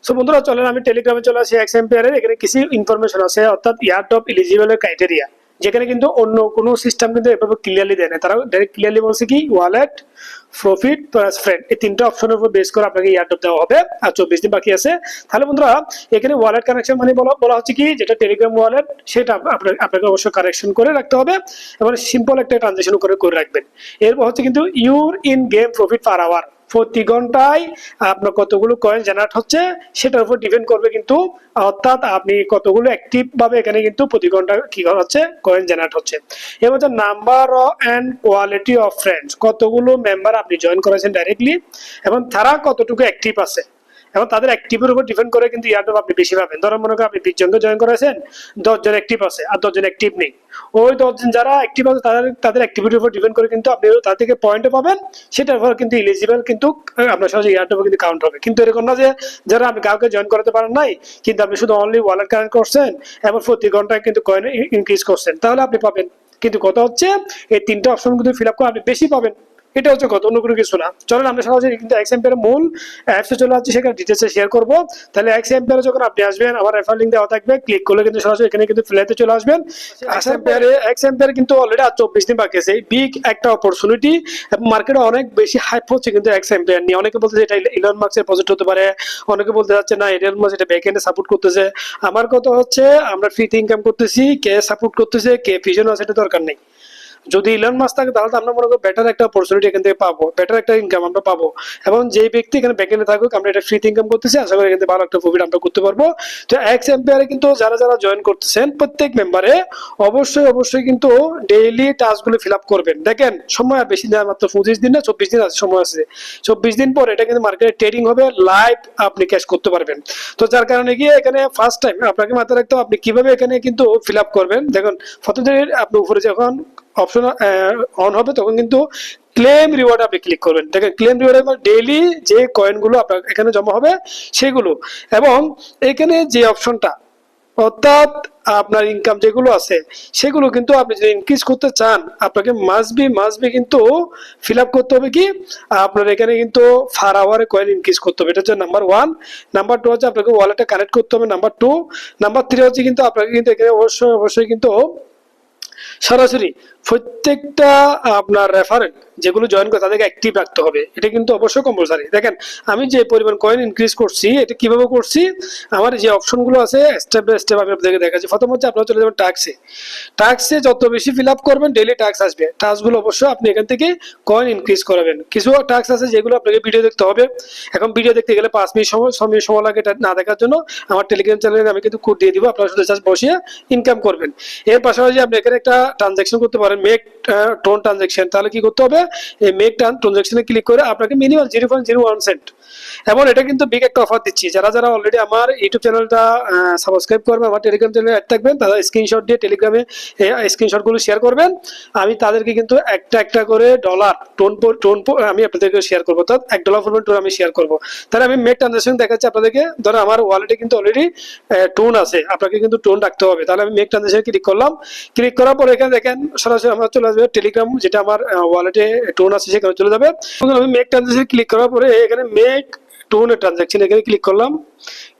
So বন্ধুরা চলেন আমি টেলিগ্রামে চলে আসি এক্সএমপিআর এখানে কিছু ইনফরমেশন আছে অর্থাৎ ইয়ারড্রপ এলিজিবল ক্রাইটেরিয়া, যেখানে কিন্তু অন্য কোনো সিস্টেম কিন্তু এভাবে ক্লিয়ারলি দেয় না। তারা ডাইরেক্ট ক্লিয়ারলি বলছে কি ওয়ালেট, প্রফিট প্লাস ফ্রেন্ড, এই তিনটা অপশনের উপর বেস করে আপনাকে ইয়ারড্রপ দেওয়া হবে। আর 24 দিন বাকি আছে। তাহলে বন্ধুরা এখানে ওয়ালেট কানেকশন মানে বলা হচ্ছে কি, যেটা টেলিগ্রাম ওয়ালেট সেটা আপনাকে অবশ্যই কানেকশন করে রাখতে হবে এবং সিম্পল একটা ট্রানজাকশন করে রাখবেন। এরপর হচ্ছে কিন্তু your in game profit per hour, প্রতি ঘন্টায় আপনার কতগুলো কয়েন জেনারেট হচ্ছে সেটার উপর ডিপেন্ড করবে কিন্তু, অর্থাৎ আপনি কতগুলো অ্যাক্টিভ ভাবে এখানে কিন্তু প্রতি ঘন্টা কি হচ্ছে কয়েন জেনারেট হচ্ছে। এবার হচ্ছে number and quality of friends, কতগুলো মেম্বার আপনি জয়েন করেছেন ডাইরেক্টলি এবং তারা কতটুকু অ্যাক্টিভ আছে এবং তাদের অ্যাক্টিভের উপর ডিপেন্ড করে কিন্তু ইয়ারড্রপ আপনি বেশি পাবেন। ধরেন মনে করেন আপনি 20 জনকে জয়েন করেছেন, 10 জন অ্যাক্টিভ আছে আর 10 জন অ্যাক্টিভ নেই, ওই 10 জন যারা অ্যাক্টিভ আছে তাদের অ্যাক্টিভিটির উপর ডিপেন্ড করে কিন্তু আপনি তাদের থেকে পয়েন্টও পাবেন, সেটার উপর কিন্তু এলিজিবল কিন্তু আপনার সহজে ইয়ারড্রপ কিন্তু কাউন্ট হবে। কিন্তু এরকম না যে যারা আপনি কাউকে জয়েন করাতে পারেন নাই কিন্তু আপনি শুধু অনলি ওয়ালেট কানেক্ট করছেন এবং প্রতি ঘন্টায় কিন্তু কয়েন ইনক্রিজ করছেন, তাহলে আপনি পাবেন। কিন্তু কথা হচ্ছে এই তিনটা অপশন কিন্তু ফিল আপ করে আপনি বেশি পাবেন, এটা হচ্ছে কত, অন্য কোনো কিছু না। চলেন আমরা সরাসরি কিন্তু এক্সএমপিআর মূল অ্যাপসে চলে যাচ্ছি, সেখানে ডিটেলসে শেয়ার করবো। তাহলে এক্সএমপিআর যখন আপনি আসবেন আমার রেফার লিংক দেওয়া থাকবে, ক্লিক করলে কিন্তু সরাসরি এখানে কিন্তু ফ্ল্যাতে চলে আসবেন। এক্সএমপিআর কিন্তু অলরেডি আর 24 দিন বাকি আছে, বিগ একটা অপরচুনিটি এবং মার্কেটে অনেক বেশি হাইপ হচ্ছে কিন্তু এক্সএমপিআর নিয়ে। অনেকে বলতেছে এটা ইলন মাস্কের প্রজেক্ট হতে পারে, অনেকে বলতে যাচ্ছে না ইলন মাস্ক এটা ব্যাকএন্ডে সাপোর্ট করতেছে। আমার কথা হচ্ছে আমরা ফ্রিতে ইনকাম করতেছি, কে সাপোর্ট করতেছে কে পিছনে আছে এটা দরকার নেই। যদি ইলন মাস্ক থাকে তাহলে আমরা মনে করি বেটার একটা অপরচুনিটি এখান থেকে পাবো, বেটার একটা ইনকাম আমরা পাবো। এবং যে ব্যক্তি এখানে ব্যাকএন্ডে থাকুক আমরা এটা ফ্রিতে ইনকাম করতেছি, আশা করি এখান থেকে ভালো একটা প্রফিট আমরা করতে পারবো। তো এক্সএমপিআর কিন্তু যারা যারা জয়েন করতেছেন প্রত্যেক মেম্বারে অবশ্যই কিন্তু ডেইলি টাস্কগুলো ফিল আপ করবেন। দেখেন সময় আর বেশি দিন, মাত্র 25 দিন না 24 দিন আছে, সময় আছে। 24 দিন পর এটা কিন্তু মার্কেটে ট্রেডিং হবে, লাইভ আপনি ক্যাশ করতে পারবেন। তো যার কারণে গিয়ে এখানে ফার্স্ট টাইম আপনাকে মাথায় রাখতে হবে আপনি কিভাবে এখানে কিন্তু ফিল আপ করবেন। দেখুন প্রথমে আপনি উপরে যখন অপশন অন হবে তখন কিন্তু ক্লেম রিওয়ার্ড আপনি ক্লিক করবেন। দেখেন ক্লেম রিওয়ার্ড মানে ডেইলি যে কয়েনগুলো আপনার এখানে জমা হবে সেগুলো, এবং এখানে যে অপশনটা অর্থাৎ আপনার ইনকাম যেগুলো আছে সেগুলো কিন্তু আপনি যদি ইনক্রিজ করতে চান আপনাকে মাস্ট বি কিন্তু ফিল আপ করতে হবে কি, আপনার এখানে কিন্তু পার আওয়ারে কয়েন ইনক্রিজ করতে হবে। এটা হচ্ছে নাম্বার 1। নাম্বার 2 হচ্ছে আপনাকে ওয়ালেটে কানেক্ট করতে হবে। নাম্বার 2। নাম্বার 3 হচ্ছে কিন্তু আপনাকে কিন্তু এখানে অবশ্যই কিন্তু সরাসরি প্রত্যেকটা আপনার রেফারেন্ট যেগুলো জয়েন করে তাদেরকে অ্যাক্টিভ রাখতে হবে, এটা কিন্তু অবশ্যই কম্পালসারি। দেখেন আমি যে পরিমাণ কয়েন ইনক্রিজ করছি এটা কিভাবে করছি, আমার যে অপশনগুলো আছে স্টেপ বাই স্টেপ আমি আপনাদেরকে দেখাচ্ছি। প্রথম হচ্ছে আপনারা চলে যাবেন টাস্কে যত বেশি ফিল আপ করবেন ডেইলি টাস্ক আসবে, টাস্কগুলো অবশ্যই আপনি এখান থেকে কয়েন ইনক্রিজ করাবেন। কিছু টাস্ক আছে যেগুলো আপনাকে ভিডিও দেখতে হবে, এখন ভিডিও দেখতে গেলে 5 মিনিট সময় লাগে, এটা না দেখার জন্য আমার টেলিগ্রাম চ্যানেলে আমি কিন্তু কোড দিয়ে দিব, আপনারা শুধু জাস্ট বসিয়ে ইনকাম করবেন। এর পাশাপাশি আপনি এখানে একটা ট্রানজাকশন করতে পারেন, মেক টোন ট্রানজাকশন। তাহলে কি করতে হবে, এই মেক ট্রানজাকশনে ক্লিক করে আপনাকে মিনিমাম 0.01 সেন্ট, এবং এটা কিন্তু বিগ একটা অফার দিচ্ছি। যারা যারা অলরেডি আমার ইউটিউব চ্যানেলটা সাবস্ক্রাইব করবেন, আমার টেলিগ্রাম চ্যানেলে অ্যাড থাকবেন, তারা স্ক্রিনশট দিয়ে টেলিগ্রামে স্ক্রিনশটগুলো শেয়ার করবেন। আমি তাদেরকে কিন্তু একটা করে ডলার টোন আমি আপনাদেরকে শেয়ার করবো, অর্থাৎ $1 পরিমাণ টোন আমি শেয়ার করবো। তাহলে আমি মেক ট্রানজাকশন দেখাচ্ছি আপনাদেরকে। ধরো আমার ওয়ালেটে কিন্তু অলরেডি টোন আছে, আপনাকে কিন্তু টোন রাখতে হবে। তাহলে আমি মেক ট্রানজাকশন ক্লিক করলাম, ক্লিক করার পর এখানে দেখেন সরাসরি আমার চলে আসবে টেলিগ্রাম, যেটা আমার ওয়ালেটে টোন আছে সেখানে চলে যাবে। আমি মেক ট্রানজাকশন ক্লিক করার পরে এখানে মেক টোন ট্রানজাকশন এখানে ক্লিক করলাম,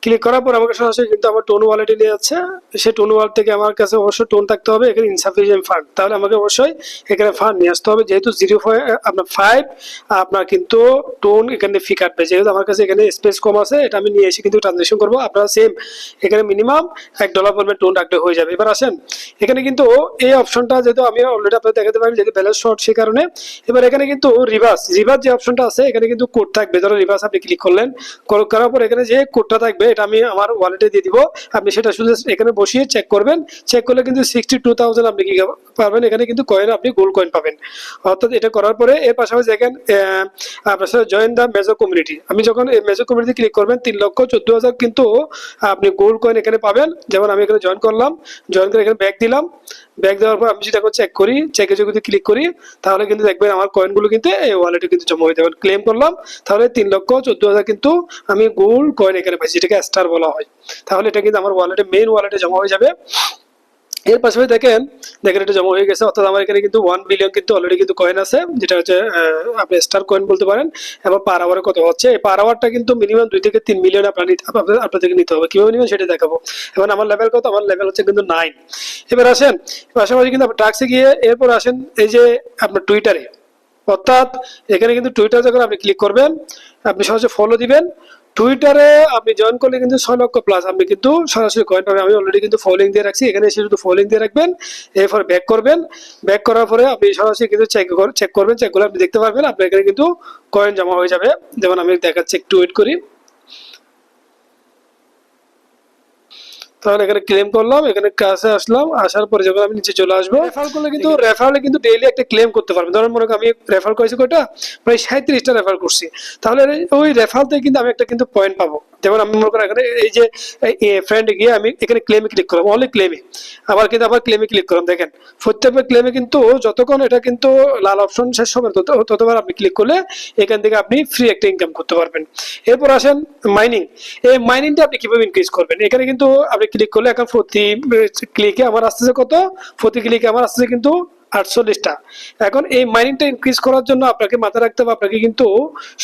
ক্লিক করার পর আমাকে সরাসরি কিন্তু আমার টোন ওয়ালেটে নিয়ে যাচ্ছে। সেই টোন ওয়ালেট থেকে আমার কাছে অবশ্যই টোন থাকতে হবে, এখানে ইনসাফিসিয়েন্ট ফান্ড, তাহলে আমাকে অবশ্যই এখানে ফান্ড নিয়ে আসতে হবে। যেহেতু 0.5 আপনার কিন্তু টোন এখানে ফি কাটবে, যেহেতু আমার কাছে এখানে স্পেস কম আছে, এটা আমি নিয়ে এসে কিন্তু ট্রানজাকশন করবো। আপনারা সেম এখানে মিনিমাম $1 পরিমাণ টোন রাখলে হয়ে যাবে। এবার আসেন এখানে কিন্তু এই অপশনটা যেহেতু আমি অলরেডি আপনাদের দেখাতে পারি যেহেতু ব্যালেন্স শর্ট, সেই কারণে এবার এখানে কিন্তু রিভার্স যে অপশনটা আছে এখানে কিন্তু কোড থাকবে। ধরো রিভার্স আপনি ক্লিক করলেন, করার পর এখানে যে কোডটা থাকবে এটা আমি আমার ওয়ালেটে দিয়ে দিব, আপনি সেটা শুধু এখানে বসিয়ে চেক করবেন। চেক করলে কিন্তু 62,000 আপনি কি পাবেন, এখানে কিন্তু কয়েন আপনি গোল্ড কয়েন পাবেন। অর্থাৎ এটা করার পরে এর পাশাপাশি দেখেন আপনার সাথে জয়েন দ্য মেজর কমিউনিটি, আমি যখন এই মেজর কমিউনিটি ক্লিক করবেন 3,14,000 কিন্তু আপনি গোল্ড কয়েন এখানে পাবেন। যেমন আমি এখানে জয়েন করলাম, জয়েন করে এখানে ব্যাক দিলাম, ব্যাক দেওয়ার পর আমি যদি এখন চেক করি, চেকে যদি ক্লিক করি তাহলে কিন্তু দেখবেন আমার কয়েনগুলো কিন্তু এই ওয়ালেটে কিন্তু জমা হয়ে যাবে। ক্লেম করলাম তাহলে 3,14,000 কিন্তু আমি গোল্ড কয়েন এখানে পাইছি, যেটাকে স্টার বলা হয়। তাহলে এটা কিন্তু আমার ওয়ালেটে মেইন ওয়ালেটে জমা হয়ে যাবে। এর পাশাপাশি দেখেন দেখেন এটা জমা হয়ে গেছে, অর্থাৎ আমার এখানে কিন্তু 1 বিলিয়ন কিন্তু অলরেডি কিন্তু কয়েন আছে, যেটা হচ্ছে আপনি স্টার কয়েন বলতে পারেন। এবং পার আওয়ারে কত হচ্ছে, এই পার আওয়ারটা কিন্তু মিনিমাম 2 থেকে 3 মিলিয়ন আপনাদেরকে নিতে হবে। কিভাবে নেবেন সেটা দেখাবো। এবং আমার লেভেল কত, আমার লেভেল হচ্ছে কিন্তু 9। এবার আসেন পাশাপাশি কিন্তু আপনি টাস্কে গিয়ে এরপর আসেন এই যে আপনার টুইটারে, অর্থাৎ এখানে কিন্তু টুইটার যখন আপনি ক্লিক করবেন, আপনি সহজে ফলো দিবেন। টুইটারে আপনি জয়েন করলে কিন্তু 6 লক্ষ+ আপনি কিন্তু সরাসরি কয়েন পাবেন। আমি অলরেডি কিন্তু ফলোইং দিয়ে রাখছি, এখানে এসে শুধু ফলোইং দিয়ে রাখবেন। এরপর ব্যাক করবেন, ব্যাক করার পরে আপনি সরাসরি কিন্তু চেক করবেন, চেক করলে আপনি দেখতে পারবেন আপনার এখানে কিন্তু কয়েন জমা হয়ে যাবে। যেমন আমি দেখাচ্ছি, একটু ওয়েট করি। তাহলে এখানে ক্লেম করলাম, এখানে কাছে আসলাম, আসার পরে যখন আমি নিচে চলে আসবো, রেফার করলে কিন্তু রেফারেলে কিন্তু ডেইলি একটা ক্লেম করতে পারবেন। ধরেন মনে করেন আমি রেফার করেছি কয়টা, প্রায় 37টা রেফার করছি, তাহলে ওই রেফার থেকে কিন্তু আমি একটা কিন্তু পয়েন্ট পাবো। যেমন আমি মনে করেন এখানে এই যে ফ্রেন্ডে গিয়ে আমি এখানে ক্লেমে ক্লিক করলাম, অনলি ক্লেমে, আবার ক্লেমে ক্লিক করলাম। দেখেন প্রত্যেকবার ক্লেমে কিন্তু যতক্ষণ এটা কিন্তু লাল অপশন শেষ হবে ততবার আপনি ক্লিক করলে এখান থেকে আপনি ফ্রি একটা ইনকাম করতে পারবেন। এরপর আসেন মাইনিং। এই মাইনিংটা আপনি কিভাবে ইনক্রিজ করবেন, এখানে কিন্তু আপনি ক্লিক করলে এখন প্রতি ক্লিকে আমার আসতেছে কত, প্রতি ক্লিকে আমার আসতেছে কিন্তু 48টা। এখন এই মাইনিংটা ইনক্রিজ করার জন্য আপনাকে মাথায় রাখতে হবে, আপনাকে কিন্তু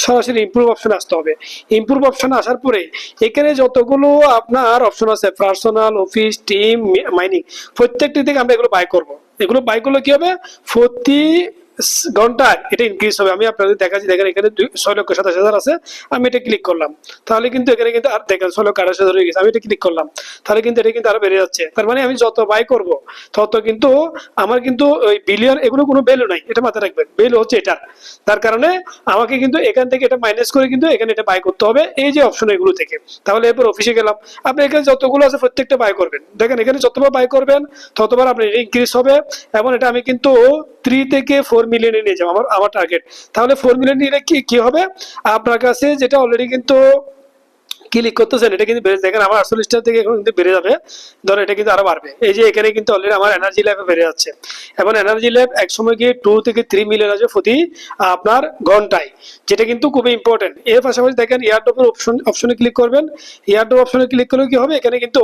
সরাসরি ইমপ্রুভ অপশনে আসতে হবে। ইমপ্রুভ অপশনে আসার পরে এখানে যতগুলো আপনার অপশন আছে, পার্সোনাল, অফিস, টিম, মাইনিং, প্রত্যেকটি থেকে আমরা এগুলো বাই করব। এগুলো বাই করলে কি হবে, প্রতি ঘন্টায় এটা ইনক্রিজ হবে। আমি আপনাদের দেখাচ্ছি, দেখেন এখানে 6,27,000 আছে, আমি এটা ক্লিক করলাম, তাহলে কিন্তু এখানে কিন্তু আর দেখেন 6,28,000 হয়ে গেছে। আমি এটা ক্লিক করলাম, তাহলে কিন্তু এটা কিন্তু আরো বেড়ে যাচ্ছে। তার মানে আমি যত বাই করব তত কিন্তু আমার কিন্তু ওই বিলিয়ন এগুলো কোনো ভ্যালু নাই, এটা মাথায় রাখবেন, ভ্যালু হচ্ছে এটা। তার কারণে আমাকে কিন্তু এখান থেকে এটা মাইনাস করে কিন্তু এখানে এটা বাই করতে হবে এই যে অপশন এগুলো থেকে। তাহলে এরপর অফিসে গেলাম, আপনি এখানে যতগুলো আছে প্রত্যেকটা বাই করবেন। দেখেন এখানে যতবার বাই করবেন ততবার আপনার ইনক্রিজ হবে। এবং এটা আমি কিন্তু 3 থেকে 4 মিলিয়নে নিয়ে যাবো, আমার টার্গেট। তাহলে 4 মিলিয়ন নিলে কি হবে, আপনার কাছে যেটা অলরেডি কিন্তু ক্লিক করতেছেন এটা কিন্তু বেড়ে, দেখেন আমার 48টা থেকে এখন কিন্তু বেড়ে যাবে। ধর এটা কিন্তু আরো বাড়বে, এই যে এখানে কিন্তু অলরেডি আমার এনার্জি ল্যাবে বেড়ে যাচ্ছে। এবং এনার্জি ল্যাব এক সময় গিয়ে 2 থেকে 3 মিলিয়ন আসবে প্রতি আপনার ঘন্টায়, যেটা কিন্তু খুবই ইম্পর্টেন্ট। এর পাশাপাশি দেখেন এয়ারড্রপের অপশনে ক্লিক করবেন। এয়ারড্রপ অপশনে ক্লিক করলে কি হবে, এখানে কিন্তু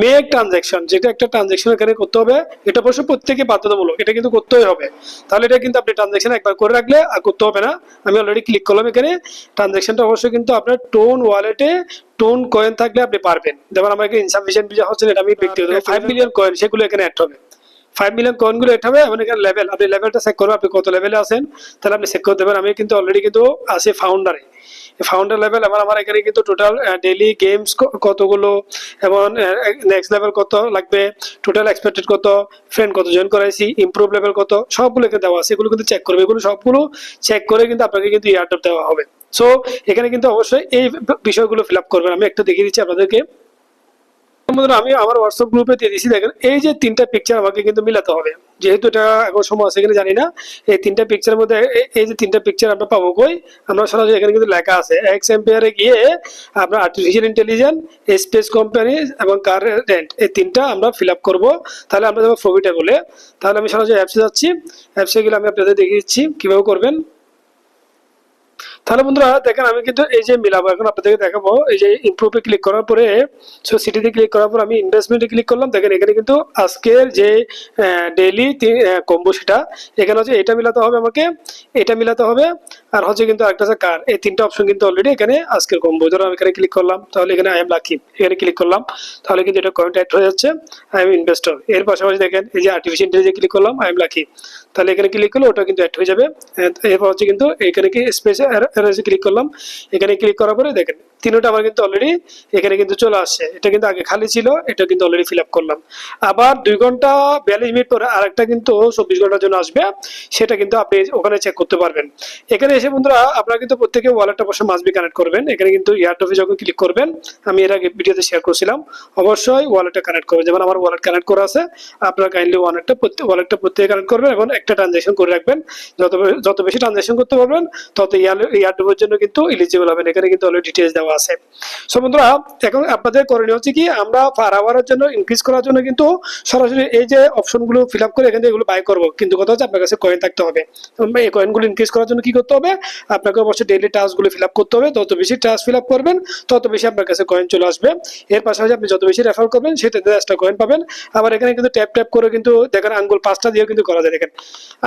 মেক ট্রানজাকশন, যেটা একটা ট্রানজাকশন এখানে করতে হবে। এটা অবশ্য প্রত্যেকে বাধ্যতামূলক, এটা কিন্তু করতেই হবে। তাহলে এটা কিন্তু আপনি ট্রানজাকশন একবার করে রাখলে আর করতে হবে না। আমি অলরেডি ক্লিক করলাম, এখানে ট্রানজাকশনটা অবশ্যই কিন্তু আপনার টোন ওয়ালেটে টোন কয়েন থাকলে আপনি পারবেন। যেমন আমার এখানে ইনসাফিসিয়েন্ট ভিসা হচ্ছে, এটা আমি ব্যক্তিগত 5 মিলিয়ন কয়েন, সেগুলো এখানে অ্যাড হবে। 5 মিলিয়ন কয়েন গুলো অ্যাড হবে। এবং এখানে লেভেল, আপনি লেভেলটা চেক করবেন, আপনি কত লেভেলে আছেন, তাহলে আপনি চেক করতে দেবেন। আমি কিন্তু অলরেডি কিন্তু আছি ফাউন্ডারে, ফাউন্ডার লেভেল। আমার এখানে কিন্তু টোটাল ডেইলি গেমস কতগুলো, এবং নেক্সট লেভেল কত লাগবে, টোটাল এক্সপেক্টেড কত, ফ্রেন্ড কত জয়েন করাইছি, ইমপ্রুভ লেভেল কত, সবগুলো এখানে দেওয়া আছে। এগুলো কিন্তু চেক করবে, এগুলো সবগুলো চেক করে কিন্তু আপনাকে কিন্তু এয়ারড্রপ দেওয়া হবে। সো এখানে কিন্তু অবশ্যই এই বিষয়গুলো ফিল আপ করবেন। আমি একটা দেখিয়ে দিচ্ছি আপনাদেরকে। আমি আমার হোয়াটসঅ্যাপ গ্রুপে দিয়ে দিচ্ছি, দেখেন এই যে 3টা পিকচার আমাকে কিন্তু মিলাতে হবে। যেহেতু এটা এখন সময় আছে কিনা জানি না, এই 3টা পিকচারের মধ্যে এই যে 3টা পিকচার আমরা পাবো কই, আমরা সরাসরি এখানে কিন্তু লেখা আছে এক্স এম্পিয়ারে গিয়ে আমরা আর্টিফিশিয়াল ইন্টেলিজেন্স, স্পেস কোম্পানি এবং কার রেন্ট, এই 3টা আমরা ফিল আপ করবো। তাহলে আমরা যাবো প্রফিটেবলে। তাহলে আমি সরাসরি অ্যাপসে যাচ্ছি, অ্যাপসে গেলে আমি আপনাদের দেখিয়ে দিচ্ছি কিভাবে করবেন। তাহলে বন্ধুরা দেখেন আমি কিন্তু এই যে মিলাবো, এখন আপনাদেরকে দেখাবো। এই যে ইমপ্রুভে ক্লিক করার পরে, সো সিটিতে ক্লিক করার পর আমি ইনভেস্টমেন্টে ক্লিক করলাম। দেখেন এখানে কিন্তু আজকের যে ডেইলি কম্বো, সেটা এখানে হচ্ছে এটা মিলাতে হবে আমাকে, এটা মিলাতে হবে, আর হচ্ছে কিন্তু আরেকটা আছে কার। এই 3টা অপশন কিন্তু অলরেডি এখানে আজকের কম্বো। ধরো আমি এখানে ক্লিক করলাম, তাহলে এখানে আই এম লাকি, এখানে ক্লিক করলাম, তাহলে কিন্তু এটা কয়েন্ট অ্যাড হয়ে যাচ্ছে, আই এম ইনভেস্টর। এর পাশাপাশি দেখেন এই যে আর্টিফিশিয়াল ইন্টেলিজেন্স ক্লিক করলাম, আই এম লাকি, তাহলে এখানে ক্লিক করলে ওটা কিন্তু অ্যাড হয়ে যাবে। এরপর হচ্ছে কিন্তু এখানে কি স্পেসে ক্লিক করলাম, এখানে ক্লিক করার পরে দেখেন 3টা আমার কিন্তু অলরেডি এখানে কিন্তু চলে আসছে। এটা কিন্তু আগে খালি ছিল, এটা কিন্তু অলরেডি ফিল আপ করলাম। আবার 2 ঘন্টা 42 মিনিট পরে আরেকটা কিন্তু 24 ঘন্টার জন্য আসবে, সেটা কিন্তু আপনি ওখানে চেক করতে পারবেন। এখানে এসে বন্ধুরা আপনারা কিন্তু প্রত্যেকে ওয়ালেটটা অবশ্যই মাস্ট বি কানেক্ট করবেন। এখানে কিন্তু এয়ারড্রপে যখন ক্লিক করবেন, আমি এর আগে ভিডিওতে শেয়ার করছিলাম, অবশ্যই ওয়ালেটটা কানেক্ট করবেন। যেমন আমার ওয়ালেট কানেক্ট করা আছে, আপনারা কাইন্ডলি ওয়ালেটটা প্রত্যেকে কানেক্ট করবেন এবং একটা ট্রানজাকশন করে রাখবেন। যত বেশি ট্রানজাকশন করতে পারবেন তত এয়ারড্রপের জন্য কিন্তু এলিজিবল হবেন। এখানে কিন্তু অলরেডি ডিটেইলস দেওয়া দেওয়া আছে। সো বন্ধুরা, এখন আপনাদের করণীয় হচ্ছে কি, আমরা পার আওয়ারের জন্য ইনক্রিজ করার জন্য কিন্তু সরাসরি এই যে অপশনগুলো ফিল আপ করে এখান থেকে এগুলো বাই করবো, কিন্তু কথা হচ্ছে আপনার কাছে কয়েন থাকতে হবে। এই কয়েনগুলো ইনক্রিজ করার জন্য কি করতে হবে, আপনাকে অবশ্যই ডেইলি টাস্কগুলো ফিল আপ করতে হবে। যত বেশি টাস্ক ফিল আপ করবেন তত বেশি আপনার কাছে কয়েন চলে আসবে। এর পাশাপাশি আপনি যত বেশি রেফার করবেন সেটাতে এক্সট্রা কয়েন পাবেন। আবার এখানে কিন্তু ট্যাপ ট্যাপ করে কিন্তু দেখেন আঙ্গুল 5টা দিয়েও কিন্তু করা যায়। দেখেন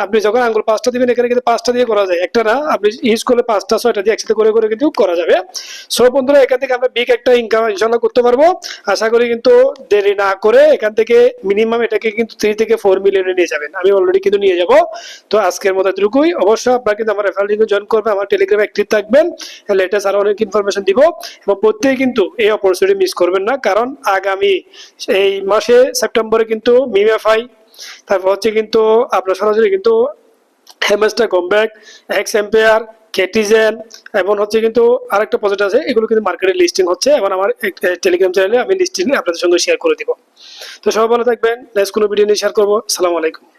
আপনি যখন আঙ্গুল 5টা দিবেন এখানে কিন্তু 5টা দিয়ে করা যায়, একটা না, আপনি ইউজ করলে 5টা 6টা দিয়ে একসাথে করে করে কিন্তু করা যাবে। সো বন্ধুরা, এখান থেকে আমরা বিগ একটা ইনকাম ইনশাআল্লাহ করতে পারবো। আশা করি কিন্তু দেরি না করে এখান থেকে মিনিমাম এটাকে কিন্তু 3 থেকে 4 মিলিয়নে নিয়ে যাবেন। আমি অলরেডি কিন্তু নিয়ে যাব। তো আজকের মতো এতটুকুই। অবশ্যই আপনারা কিন্তু আমার রেফারেল লিংকে জয়েন করবেন, আমার টেলিগ্রামে অ্যাক্টিভ থাকবেন, লেটেস্ট আরো অনেক ইনফরমেশন দিব। এবং প্রত্যেকে কিন্তু এই অপরচুনিটি মিস করবেন না, কারণ আগামী এই মাসে সেপ্টেম্বরে কিন্তু মিমিএফআই, তারপর হচ্ছে কিন্তু আপনার সরাসরি কিন্তু হেমেস্টার কমব্যাক, এক্স এম্পায়ার, কেটিজেন এবং হচ্ছে কিন্তু আরেকটা প্রজেক্ট আছে, এগুলো কিন্তু মার্কেটে লিস্টিং হচ্ছে এবং আমার টেলিগ্রাম চ্যানেলে আমি লিস্টিং আপনাদের সঙ্গে শেয়ার করে দিব। তো সবাই ভালো থাকবেন, নেক্সট কোনো ভিডিও নিয়ে শেয়ার করবো। আসসালামু আলাইকুম।